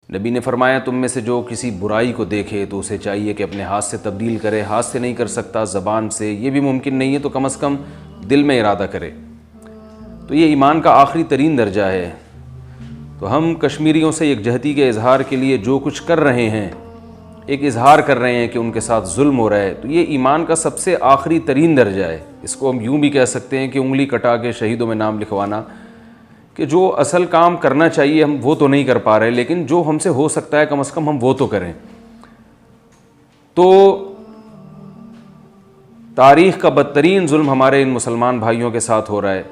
نبی نے فرمایا تم میں سے جو کسی برائی کو دیکھے تو اسے چاہیے کہ اپنے ہاتھ سے تبدیل کرے، ہاتھ سے نہیں کر سکتا، زبان سے یہ بھی ممکن نہیں ہے تو کم از کم دل میں ارادہ کرے۔ تو یہ ایمان کا آخری ترین درجہ ہے۔ تو ہم کشمیریوں سے یکجہتی کے اظہار کے لیے جو کچھ کر رہے ہیں، ایک اظہار کر رہے ہیں کہ ان کے ساتھ ظلم ہو رہا ہے، تو یہ ایمان کا سب سے آخری ترین درجہ ہے۔ اس کو ہم یوں بھی کہہ سکتے ہیں کہ انگلی کٹا کے شہیدوں میں نام لکھوانا، کہ جو اصل کام کرنا چاہیے ہم وہ تو نہیں کر پا رہے، لیکن جو ہم سے ہو سکتا ہے کم از کم ہم وہ تو کریں۔ تو تاریخ کا بدترین ظلم ہمارے ان مسلمان بھائیوں کے ساتھ ہو رہا ہے۔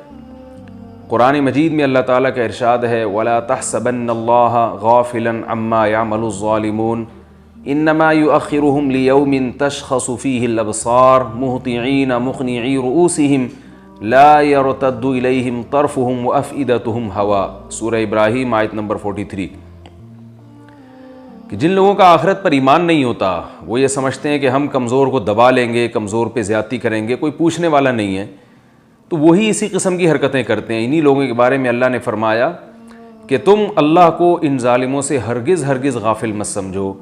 قرآن مجید میں اللہ تعالیٰ کا ارشاد ہے وَلَا تَحْسَبَنَّ اللَّهَ غَافِلًا عَمَّا يَعْمَلُ الظَّالِمُونَ إِنَّمَا يُؤَخِّرُهُمْ لِيَوْمٍ تَشْخَصُ فِيهِ الْأَبْصَارُ مُهْطِعِينَ مُقْنِعِي رُؤُوسِهِمْ لا يرتد الیہم طرفہم وافئدتہم ہوا، سورہ ابراہیم آیت نمبر 43۔ کہ جن لوگوں کا آخرت پر ایمان نہیں ہوتا وہ یہ سمجھتے ہیں کہ ہم کمزور کو دبا لیں گے، کمزور پہ زیادتی کریں گے، کوئی پوچھنے والا نہیں ہے، تو وہی اسی قسم کی حرکتیں کرتے ہیں۔ انہی لوگوں کے بارے میں اللہ نے فرمایا کہ تم اللہ کو ان ظالموں سے ہرگز ہرگز غافل مت سمجھو۔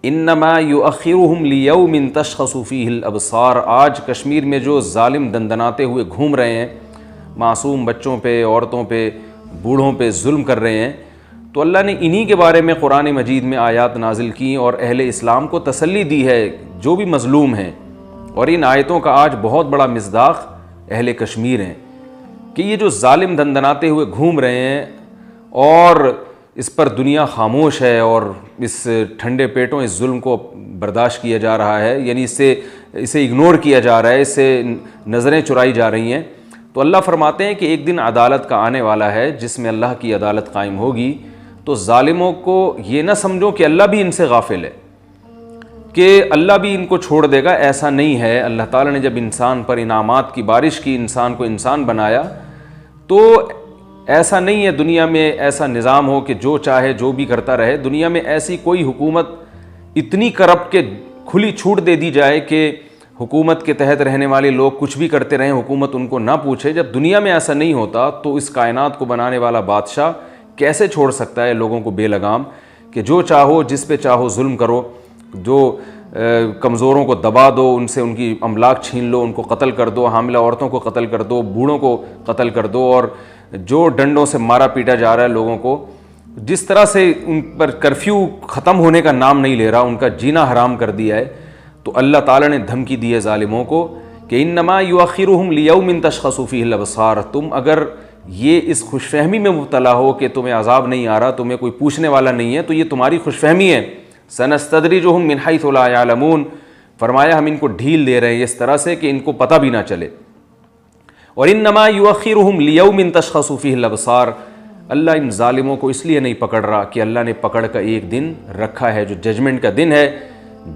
انما یؤخرہم لیوم تشخص فیہ الابصار، آج کشمیر میں جو ظالم دندناتے ہوئے گھوم رہے ہیں، معصوم بچوں پہ، عورتوں پہ، بوڑھوں پہ ظلم کر رہے ہیں، تو اللہ نے انہی کے بارے میں قرآن مجید میں آیات نازل کی اور اہل اسلام کو تسلی دی ہے جو بھی مظلوم ہیں۔ اور ان آیتوں کا آج بہت بڑا مصداق اہل کشمیر ہیں کہ یہ جو ظالم دندناتے ہوئے گھوم رہے ہیں اور اس پر دنیا خاموش ہے اور اس ٹھنڈے پیٹوں اس ظلم کو برداشت کیا جا رہا ہے، یعنی اسے اگنور کیا جا رہا ہے، اس سے نظریں چرائی جا رہی ہیں، تو اللہ فرماتے ہیں کہ ایک دن عدالت کا آنے والا ہے جس میں اللہ کی عدالت قائم ہوگی۔ تو ظالموں کو یہ نہ سمجھو کہ اللہ بھی ان سے غافل ہے، کہ اللہ بھی ان کو چھوڑ دے گا، ایسا نہیں ہے۔ اللہ تعالیٰ نے جب انسان پر انعامات کی بارش کی، انسان کو انسان بنایا، تو ایسا نہیں ہے دنیا میں ایسا نظام ہو کہ جو چاہے جو بھی کرتا رہے۔ دنیا میں ایسی کوئی حکومت اتنی کرپٹ کہ کھلی چھوٹ دے دی جائے کہ حکومت کے تحت رہنے والے لوگ کچھ بھی کرتے رہیں، حکومت ان کو نہ پوچھے۔ جب دنیا میں ایسا نہیں ہوتا تو اس کائنات کو بنانے والا بادشاہ کیسے چھوڑ سکتا ہے لوگوں کو بے لگام، کہ جو چاہو جس پہ چاہو ظلم کرو، جو کمزوروں کو دبا دو، ان سے ان کی املاک چھین لو، ان کو قتل کر دو، حاملہ عورتوں کو قتل کر دو، بوڑھوں کو قتل کر دو، اور جو ڈنڈوں سے مارا پیٹا جا رہا ہے لوگوں کو، جس طرح سے ان پر کرفیو ختم ہونے کا نام نہیں لے رہا، ان کا جینا حرام کر دیا ہے، تو اللہ تعالیٰ نے دھمکی دی ہے ظالموں کو کہ انما یؤخرہم لیوم تشخص فیہ الابصار۔ تم اگر یہ اس خوش فہمی میں مبتلا ہو کہ تمہیں عذاب نہیں آ رہا، تمہیں کوئی پوچھنے والا نہیں ہے، تو یہ تمہاری خوش فہمی ہے۔ سنستدرجہم من حیث لا یعلمون، فرمایا ہم ان کو ڈھیل دے رہے ہیں اس طرح سے کہ ان کو پتہ بھی نہ چلے۔ اور انما یؤخرہم لیوم تشخص فیہ الابصار، اللہ ان ظالموں کو اس لیے نہیں پکڑ رہا کہ اللہ نے پکڑ کا ایک دن رکھا ہے جو ججمنٹ کا دن ہے،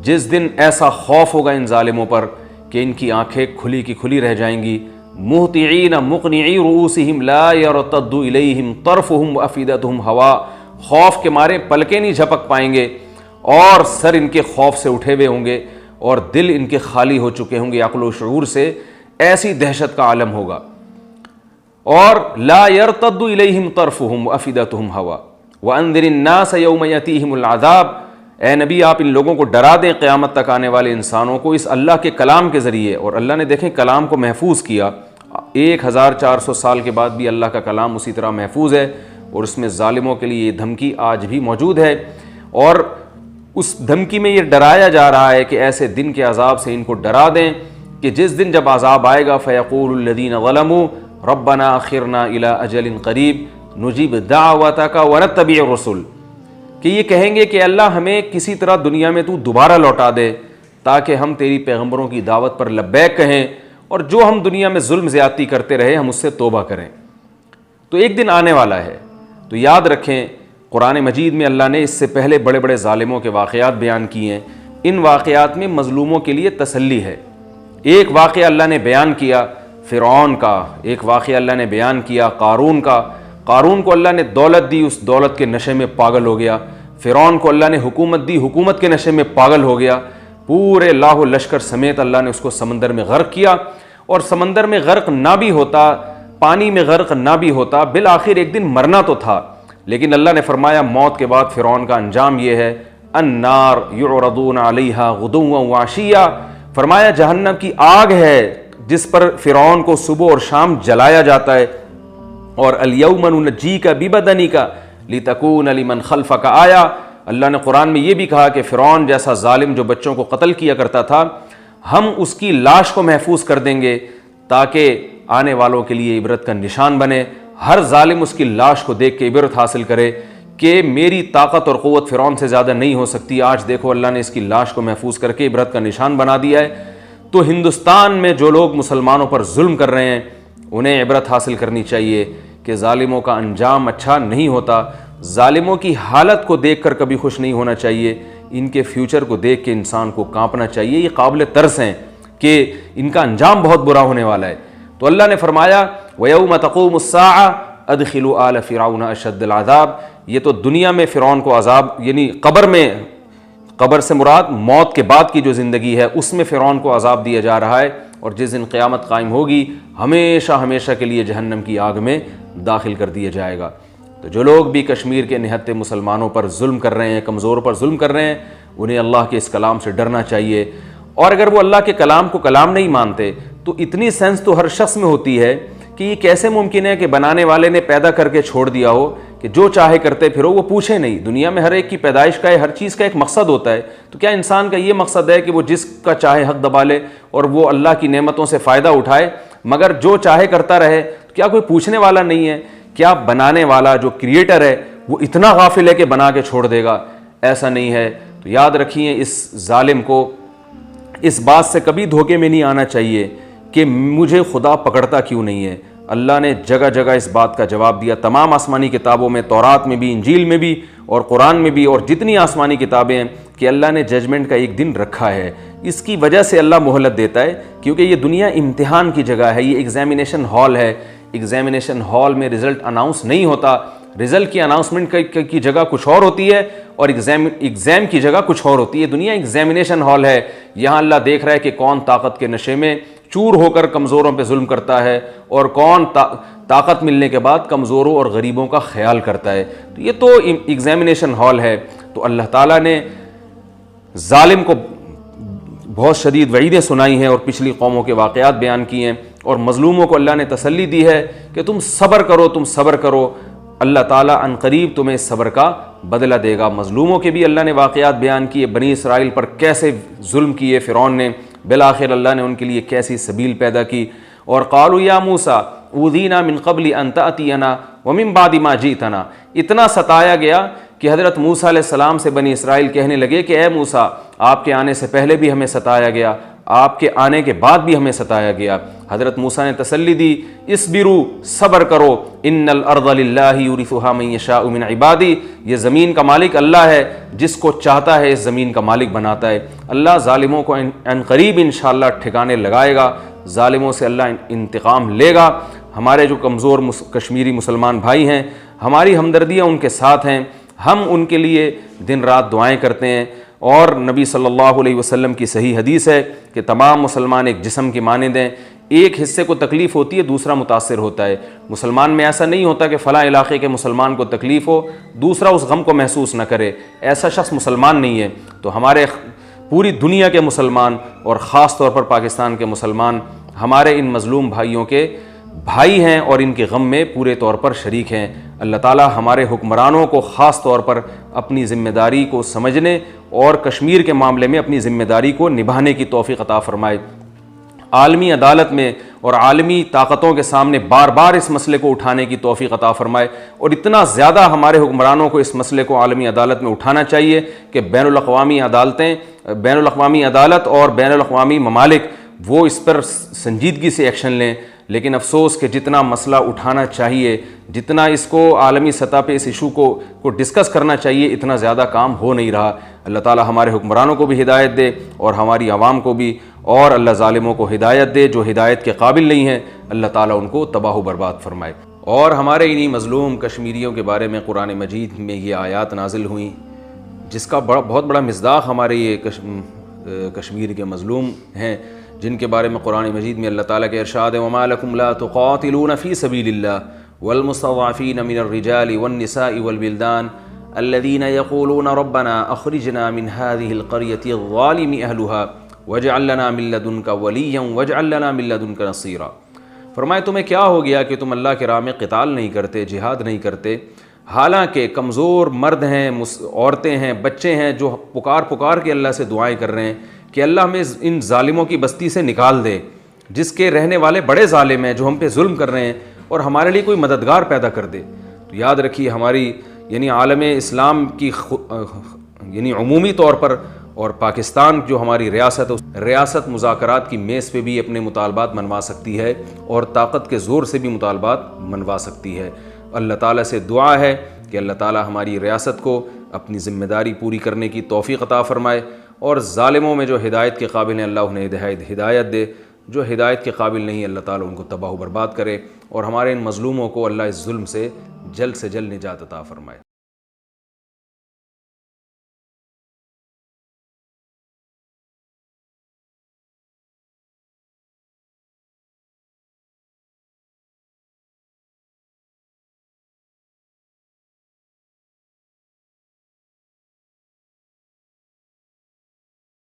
جس دن ایسا خوف ہوگا ان ظالموں پر کہ ان کی آنکھیں کھلی کی کھلی رہ جائیں گی۔ مہطعین مقنعی رؤوسہم لا یرتد الیہم طرفہم وافئدتہم ہوا، خوف کے مارے پلکیں نہیں جھپک پائیں گے، اور سر ان کے خوف سے اٹھے ہوئے ہوں گے اور دل ان کے خالی ہو چکے ہوں گے عقل و شعور سے، ایسی دہشت کا عالم ہوگا۔ اور لا یرتد الیہم طرفہم وافئدتہم ہوا وانذر الناس یوم یاتیہم العذاب، اے نبی آپ ان لوگوں کو ڈرا دیں قیامت تک آنے والے انسانوں کو اس اللہ کے کلام کے ذریعے۔ اور اللہ نے دیکھیں کلام کو محفوظ کیا، 1400 سال کے بعد بھی اللہ کا کلام اسی طرح محفوظ ہے، اور اس میں ظالموں کے لیے یہ دھمکی آج بھی موجود ہے، اور اس دھمکی میں یہ ڈرایا جا رہا ہے کہ ایسے دن کے عذاب سے ان کو ڈرا دیں کہ جس دن جب عذاب آئے گا فیقول الذین ظلموا ربنا اخرنا الی اجل قریب نجیب دعوتک ونتبع الرسل، کہ یہ کہیں گے کہ اللہ ہمیں کسی طرح دنیا میں تو دوبارہ لوٹا دے تاکہ ہم تیری پیغمبروں کی دعوت پر لبیک کہیں، اور جو ہم دنیا میں ظلم زیادتی کرتے رہے ہم اس سے توبہ کریں۔ تو ایک دن آنے والا ہے، تو یاد رکھیں قرآن مجید میں اللہ نے اس سے پہلے بڑے بڑے ظالموں کے واقعات بیان کیے ہیں، ان واقعات میں مظلوموں کے لیے تسلی ہے۔ ایک واقعہ اللہ نے بیان کیا فرعون کا، ایک واقعہ اللہ نے بیان کیا قارون کا۔ قارون کو اللہ نے دولت دی، اس دولت کے نشے میں پاگل ہو گیا۔ فرعون کو اللہ نے حکومت دی، حکومت کے نشے میں پاگل ہو گیا، پورے لاہو لشکر سمیت اللہ نے اس کو سمندر میں غرق کیا، اور سمندر میں غرق نہ بھی ہوتا، پانی میں غرق نہ بھی ہوتا، بالآخر ایک دن مرنا تو تھا، لیکن اللہ نے فرمایا موت کے بعد فرعون کا انجام یہ ہے، النار یعرضون علیہا غدوا وعشیا، فرمایا جہنم کی آگ ہے جس پر فرعون کو صبح اور شام جلایا جاتا ہے، اور الیوم ننجیک ببدنک لتکون لمن خلفک آیا، اللہ نے قرآن میں یہ بھی کہا کہ فرعون جیسا ظالم جو بچوں کو قتل کیا کرتا تھا، ہم اس کی لاش کو محفوظ کر دیں گے تاکہ آنے والوں کے لیے عبرت کا نشان بنے، ہر ظالم اس کی لاش کو دیکھ کے عبرت حاصل کرے کہ میری طاقت اور قوت فرعون سے زیادہ نہیں ہو سکتی، آج دیکھو اللہ نے اس کی لاش کو محفوظ کر کے عبرت کا نشان بنا دیا ہے۔ تو ہندوستان میں جو لوگ مسلمانوں پر ظلم کر رہے ہیں انہیں عبرت حاصل کرنی چاہیے کہ ظالموں کا انجام اچھا نہیں ہوتا، ظالموں کی حالت کو دیکھ کر کبھی خوش نہیں ہونا چاہیے، ان کے فیوچر کو دیکھ کے انسان کو کانپنا چاہیے، یہ قابل ترس ہیں کہ ان کا انجام بہت برا ہونے والا ہے۔ تو اللہ نے فرمایا وَيَوْمَ تَقُومُ السَّاعَةُ أَدْخِلُوا آلَ فِرْعَوْنَ أَشَدَّ الْعَذَابِ، یہ تو دنیا میں فرعون کو عذاب، یعنی قبر میں، قبر سے مراد موت کے بعد کی جو زندگی ہے اس میں فرعون کو عذاب دیا جا رہا ہے، اور جس دن قیامت قائم ہوگی ہمیشہ ہمیشہ کے لیے جہنم کی آگ میں داخل کر دیا جائے گا۔ تو جو لوگ بھی کشمیر کے نہتے مسلمانوں پر ظلم کر رہے ہیں، کمزور پر ظلم کر رہے ہیں، انہیں اللہ کے اس کلام سے ڈرنا چاہیے، اور اگر وہ اللہ کے کلام کو کلام نہیں مانتے تو اتنی سینس تو ہر شخص میں ہوتی ہے کہ یہ کیسے ممکن ہے کہ بنانے والے نے پیدا کر کے چھوڑ دیا ہو کہ جو چاہے کرتے پھرو، وہ پوچھے نہیں۔ دنیا میں ہر ایک کی پیدائش کا ہر چیز کا ایک مقصد ہوتا ہے، تو کیا انسان کا یہ مقصد ہے کہ وہ جس کا چاہے حق دبا لے اور وہ اللہ کی نعمتوں سے فائدہ اٹھائے، مگر جو چاہے کرتا رہے؟ تو کیا کوئی پوچھنے والا نہیں ہے؟ کیا بنانے والا جو کریٹر ہے وہ اتنا غافل ہے کہ بنا کے چھوڑ دے گا؟ ایسا نہیں ہے۔ تو یاد رکھیے اس ظالم کو اس بات سے کبھی دھوکے میں نہیں آنا چاہیے کہ مجھے خدا پکڑتا کیوں نہیں ہے۔ اللہ نے جگہ جگہ اس بات کا جواب دیا، تمام آسمانی کتابوں میں، تورات میں بھی، انجیل میں بھی اور قرآن میں بھی، اور جتنی آسمانی کتابیں ہیں، کہ اللہ نے ججمنٹ کا ایک دن رکھا ہے۔ اس کی وجہ سے اللہ مہلت دیتا ہے کیونکہ یہ دنیا امتحان کی جگہ ہے، یہ ایگزامینیشن ہال ہے۔ ایگزامینیشن ہال میں رزلٹ اناؤنس نہیں ہوتا، رزلٹ کی اناؤنسمنٹ کی جگہ کچھ اور ہوتی ہے اور ایگزام کی جگہ کچھ اور ہوتی ہے۔ دنیا ایگزامینیشن ہال ہے، یہاں اللہ دیکھ رہا ہے کہ کون طاقت کے نشے میں چور ہو کر کمزوروں پہ ظلم کرتا ہے اور کون طاقت ملنے کے بعد کمزوروں اور غریبوں کا خیال کرتا ہے۔ تو یہ تو ایگزامینیشن ہال ہے۔ تو اللہ تعالیٰ نے ظالم کو بہت شدید وعیدیں سنائی ہیں اور پچھلی قوموں کے واقعات بیان کیے ہیں، اور مظلوموں کو اللہ نے تسلی دی ہے کہ تم صبر کرو، تم صبر کرو، اللہ تعالیٰ عن قریب تمہیں صبر کا بدلہ دے گا۔ مظلوموں کے بھی اللہ نے واقعات بیان کیے، بنی اسرائیل پر کیسے ظلم کیے فرعون نے، بالآخر اللہ نے ان کے لیے کیسی سبیل پیدا کی۔ اور قالوا یا موسیٰ اوذینا من قبل ان تأتینا ومن بعد ما جئتنا، اتنا ستایا گیا کہ حضرت موسیٰ علیہ السلام سے بنی اسرائیل کہنے لگے کہ اے موسیٰ، آپ کے آنے سے پہلے بھی ہمیں ستایا گیا، آپ کے آنے کے بعد بھی ہمیں ستایا گیا۔ حضرت موسیٰ نے تسلی دی، اصبروا، صبر کرو، ان الارض للہ یورثها من یشاء من عبادی، یہ زمین کا مالک اللہ ہے، جس کو چاہتا ہے اس زمین کا مالک بناتا ہے۔ اللہ ظالموں کو عن قریب انشاءاللہ ٹھکانے لگائے گا، ظالموں سے اللہ انتقام لے گا۔ ہمارے جو کمزور کشمیری مسلمان بھائی ہیں، ہماری ہمدردیاں ان کے ساتھ ہیں، ہم ان کے لیے دن رات دعائیں کرتے ہیں، اور نبی صلی اللہ علیہ وسلم کی صحیح حدیث ہے کہ تمام مسلمان ایک جسم کی مانند ہیں، ایک حصے کو تکلیف ہوتی ہے دوسرا متاثر ہوتا ہے۔ مسلمان میں ایسا نہیں ہوتا کہ فلاں علاقے کے مسلمان کو تکلیف ہو دوسرا اس غم کو محسوس نہ کرے، ایسا شخص مسلمان نہیں ہے۔ تو ہمارے پوری دنیا کے مسلمان اور خاص طور پر پاکستان کے مسلمان ہمارے ان مظلوم بھائیوں کے بھائی ہیں اور ان کے غم میں پورے طور پر شریک ہیں۔ اللہ تعالیٰ ہمارے حکمرانوں کو خاص طور پر اپنی ذمہ داری کو سمجھنے اور کشمیر کے معاملے میں اپنی ذمہ داری کو نبھانے کی توفیق عطا فرمائے۔ عالمی عدالت میں اور عالمی طاقتوں کے سامنے بار بار اس مسئلے کو اٹھانے کی توفیق عطا فرمائے، اور اتنا زیادہ ہمارے حکمرانوں کو اس مسئلے کو عالمی عدالت میں اٹھانا چاہیے کہ بین الاقوامی عدالتیں، بین الاقوامی عدالت اور بین الاقوامی ممالک وہ اس پر سنجیدگی سے ایکشن لیں۔ لیکن افسوس کہ جتنا مسئلہ اٹھانا چاہیے، جتنا اس کو عالمی سطح پہ اس ایشو کو ڈسکس کرنا چاہیے، اتنا زیادہ کام ہو نہیں رہا۔ اللہ تعالی ہمارے حکمرانوں کو بھی ہدایت دے اور ہماری عوام کو بھی، اور اللہ ظالموں کو ہدایت دے، جو ہدایت کے قابل نہیں ہیں اللہ تعالیٰ ان کو تباہ و برباد فرمائے۔ اور ہمارے انہی مظلوم کشمیریوں کے بارے میں قرآن مجید میں یہ آیات نازل ہوئیں جس کا بہت بڑا مصداق ہمارے یہ کشمیر کے مظلوم ہیں، جن کے بارے میں قرآن مجید میں اللہ تعالیٰ کے ارشاد ہے وَمَا لَكُمْ لَا تُقَاتِلُونَ فِي سَبِيلِ اللَّهِ والمستضعفین من الرجال والنساء والولدان الذین یقولون ربنا اخرجنا من هذه القرية الظالم اهلها واجعل لنا من لدنک ولیا واجعل لنا من لدنک نصیرا۔ فرمائے تمہیں کیا ہو گیا کہ تم اللہ کے راہ میں قتال نہیں کرتے، جہاد نہیں کرتے، حالانکہ کمزور مرد ہیں، عورتیں ہیں، بچے ہیں جو پکار کے اللہ سے دعائیں کر رہے ہیں کہ اللہ ہمیں ان ظالموں کی بستی سے نکال دے، جس کے رہنے والے بڑے ظالم ہیں جو ہم پہ ظلم کر رہے ہیں، اور ہمارے لیے کوئی مددگار پیدا کر دے۔ تو یاد رکھیے ہماری عالم اسلام کی عمومی طور پر، اور پاکستان جو ہماری ریاست ہے، ریاست مذاکرات کی میز پہ بھی اپنے مطالبات منوا سکتی ہے اور طاقت کے زور سے بھی مطالبات منوا سکتی ہے۔ اللہ تعالیٰ سے دعا ہے کہ اللہ تعالیٰ ہماری ریاست کو اپنی ذمہ داری پوری کرنے کی توفیق عطا فرمائے، اور ظالموں میں جو ہدایت کے قابل ہیں اللہ انہیں ہدایت دے، جو ہدایت کے قابل نہیں اللہ تعالیٰ ان کو تباہ و برباد کرے، اور ہمارے ان مظلوموں کو اللہ اس ظلم سے جلد نجات عطا فرمائے۔